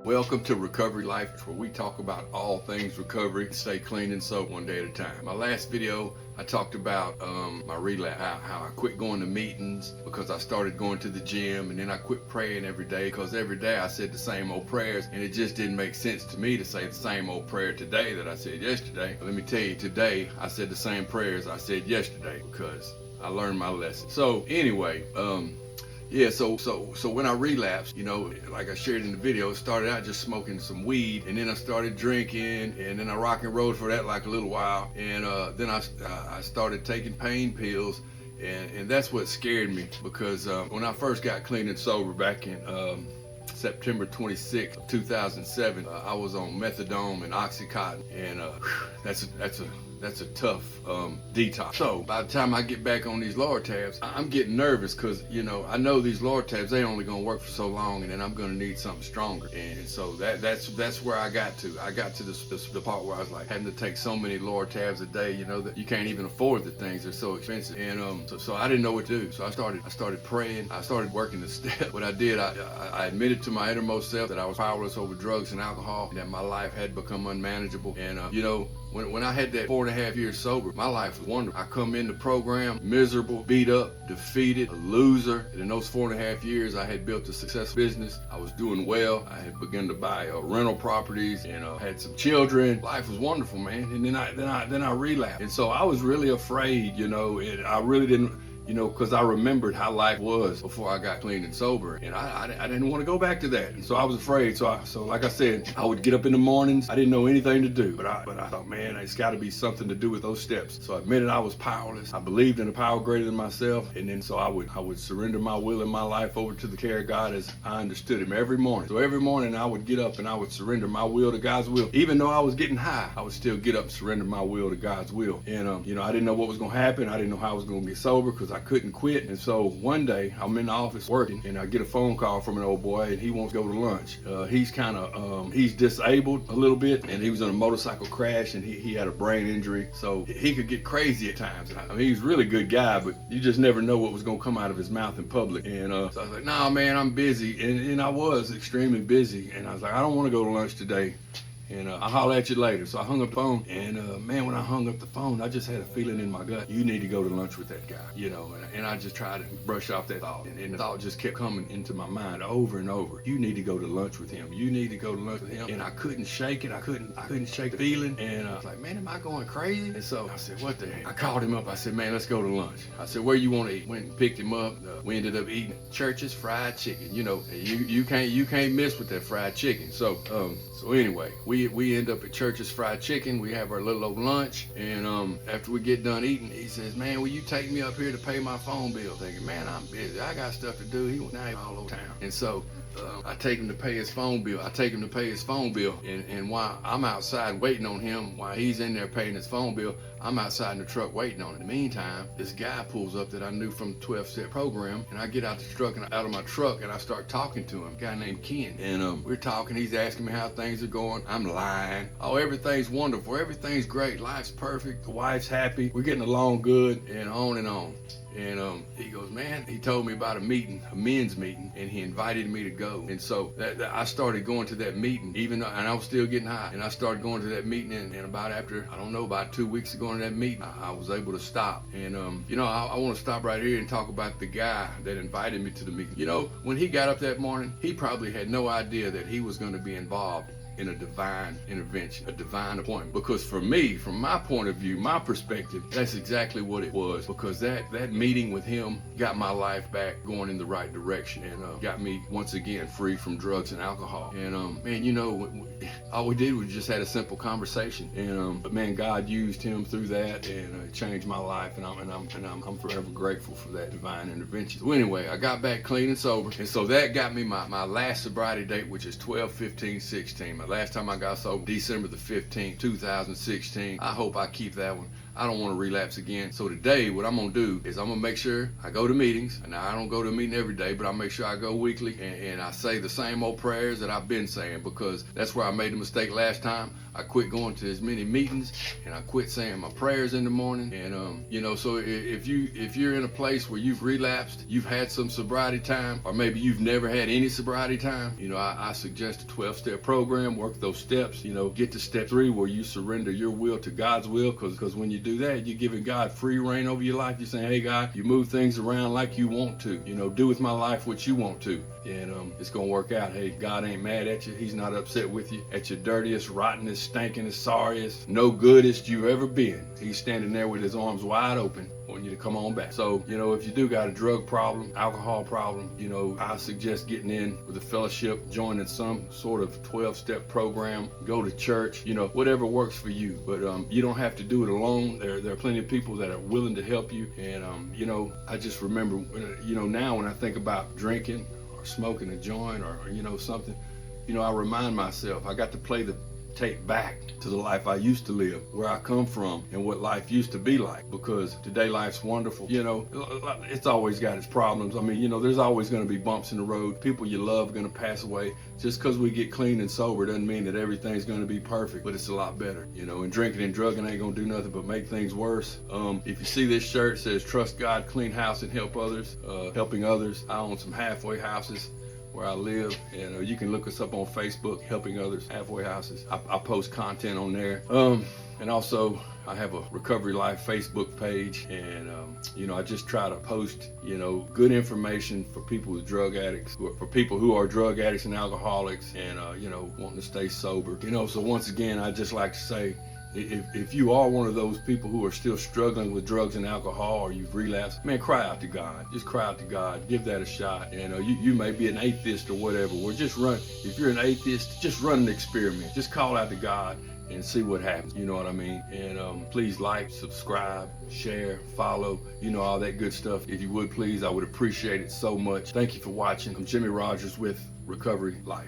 Welcome to Recovery Life, where we talk about all things recovery, stay clean and sober one day at a time. My last video, I talked about my relapse, how I quit going to meetings because I started going to the gym, and then I quit praying every day because every day I said the same old prayers, and it just didn't make sense to me to say the same old prayer today that I said yesterday. But let me tell you, today I said the same prayers I said yesterday because I learned my lesson. So anyway, yeah, so when I relapsed, you know, like I shared in the video, it started out just smoking some weed, and then I started drinking, and then I rock and rolled for that like a little while, and then I started taking pain pills, and that's what scared me, because when I first got clean and sober back in September 26th, 2007, I was on methadone and Oxycontin, and that's a tough detox. So by the time I get back on these Lortabs, I'm getting nervous because, you know, I know these Lortabs, they only gonna work for so long, and then I'm gonna need something stronger. And so that's where I got to. I got to the part where I was like having to take so many Lortabs a day, you know, that you can't even afford the things. They're so expensive. And so I didn't know what to do. So I started praying. I started working the steps. What I did, I admitted to my innermost self that I was powerless over drugs and alcohol, and that my life had become unmanageable. And you know, when I had that 4.5 years sober, my life was wonderful. I come in the program miserable, beat up, defeated, a loser. And in those 4.5 years, I had built a successful business. I was doing well. I had begun to buy rental properties, and had some children. Life was wonderful, man. And then I relapsed. And so I was really afraid, you know, and I really didn't, you know, because I remembered how life was before I got clean and sober, and I didn't want to go back to that, and so I was afraid. So like I said, I would get up in the mornings. I didn't know anything to do, but I thought, man, it's got to be something to do with those steps. So I admitted I was powerless. I believed in a power greater than myself, and then so I would surrender my will and my life over to the care of God as I understood Him every morning. So every morning I would get up and I would surrender my will to God's will. Even though I was getting high, I would still get up and surrender my will to God's will. And you know, I didn't know what was going to happen. I didn't know how I was going to get sober because I couldn't quit. And so one day I'm in the office working, and I get a phone call from an old boy, and he wants to go to lunch. He's kind of he's disabled a little bit, and he was in a motorcycle crash, and he had a brain injury, so he could get crazy at times. I mean, he's a really good guy, but you just never know what was going to come out of his mouth in public. And so I was like, nah, man, I'm busy. And I was extremely busy, and I was like, I don't want to go to lunch today, and I'll holler at you later. So I hung up the phone, and man, when I hung up the phone, I just had a feeling in my gut, you need to go to lunch with that guy, you know. And I just tried to brush off that thought, and the thought just kept coming into my mind over and over. You need to go to lunch with him. You need to go to lunch with him. And I couldn't shake it. I couldn't shake the feeling. And I was like, man, am I going crazy? And so I said, what the heck? I called him up. I said, man, let's go to lunch. I said, where you want to eat? Went and picked him up. We ended up eating Church's fried chicken. You know, you can't miss with that fried chicken. So anyway, we end up at Church's fried chicken. We have our little old lunch, and after we get done eating, he says, man, will you take me up here to pay my phone bill? Thinking, man, I'm busy. I got stuff to do. He went all over town. And so I take him to pay his phone bill. And while I'm outside waiting on him, while he's in there paying his phone bill, I'm outside in the truck waiting on him. In the meantime, this guy pulls up that I knew from the 12-step program, and I get out of my truck, and I start talking to him, a guy named Ken. And we're talking. He's asking me how things are going. I'm lying. Oh, everything's wonderful. Everything's great. Life's perfect. The wife's happy. We're getting along good, and on and on. And he goes, man, he told me about a men's meeting, and he invited me to go. And so I started going to that meeting, and I was still getting high. And I started going to that meeting, and about 2 weeks ago in that meeting, I was able to stop. And you know, I want to stop right here and talk about the guy that invited me to the meeting. You know, when he got up that morning, he probably had no idea that he was going to be involved in a divine intervention, a divine appointment. Because for me, from my point of view, my perspective, that's exactly what it was. Because that meeting with him got my life back going in the right direction, and got me once again free from drugs and alcohol. And man, you know, all we did was just had a simple conversation. And but man, God used him through that, and it changed my life. And I'm forever grateful for that divine intervention. So anyway, I got back clean and sober, and so that got me my last sobriety date, which is 12/15/16. Last time I got sober, December the 15th, 2016. I hope I keep that one. I don't want to relapse again. So today, what I'm gonna do is I'm gonna make sure I go to meetings. Now I don't go to a meeting every day, but I make sure I go weekly, and I say the same old prayers that I've been saying, because that's where I made the mistake last time. I quit going to as many meetings, and I quit saying my prayers in the morning. And you know, so if you're in a place where you've relapsed, you've had some sobriety time, or maybe you've never had any sobriety time, you know, I suggest a 12-step program. Work those steps. You know, get to step 3 where you surrender your will to God's will, because when you do that, you're giving God free reign over your life. You're saying, hey God, you move things around like you want to. You know, do with my life what you want to, and it's gonna work out. Hey, God ain't mad at you. He's not upset with you. At your dirtiest, rottenest, stinkingest, sorriest, no goodest you've ever been, He's standing there with His arms wide open, wanting you to come on back. So, you know, if you do got a drug problem, alcohol problem, you know, I suggest getting in with a fellowship, joining some sort of 12-step program, go to church, you know, whatever works for you. But you don't have to do it alone. There are plenty of people that are willing to help you. And you know, I just remember, you know, now when I think about drinking or smoking a joint or you know, something, you know, I remind myself I got to play the tape back to the life I used to live, where I come from and what life used to be like, because today life's wonderful. You know, it's always got its problems. I mean, you know, there's always going to be bumps in the road. People you love are going to pass away. Just because we get clean and sober doesn't mean that everything's going to be perfect, but it's a lot better. You know, and drinking and drugging ain't going to do nothing but make things worse. If you see this shirt, it says trust God, clean house, and help others. Helping others. I own some halfway houses where I live, and you can look us up on Facebook, Helping Others, Halfway Houses. I post content on there, and also I have a Recovery Life Facebook page, and you know, I just try to post, you know, good information for people with drug addicts, for people who are drug addicts and alcoholics, and you know, wanting to stay sober. You know, so once again, I just like to say, if you are one of those people who are still struggling with drugs and alcohol, or you've relapsed, man, cry out to God. Just cry out to God. Give that a shot. And you may be an atheist or whatever. Well, just run. If you're an atheist, just run an experiment. Just call out to God and see what happens. You know what I mean? And please like, subscribe, share, follow, you know, all that good stuff. If you would, please, I would appreciate it so much. Thank you for watching. I'm Jimmy Rogers with Recovery Life.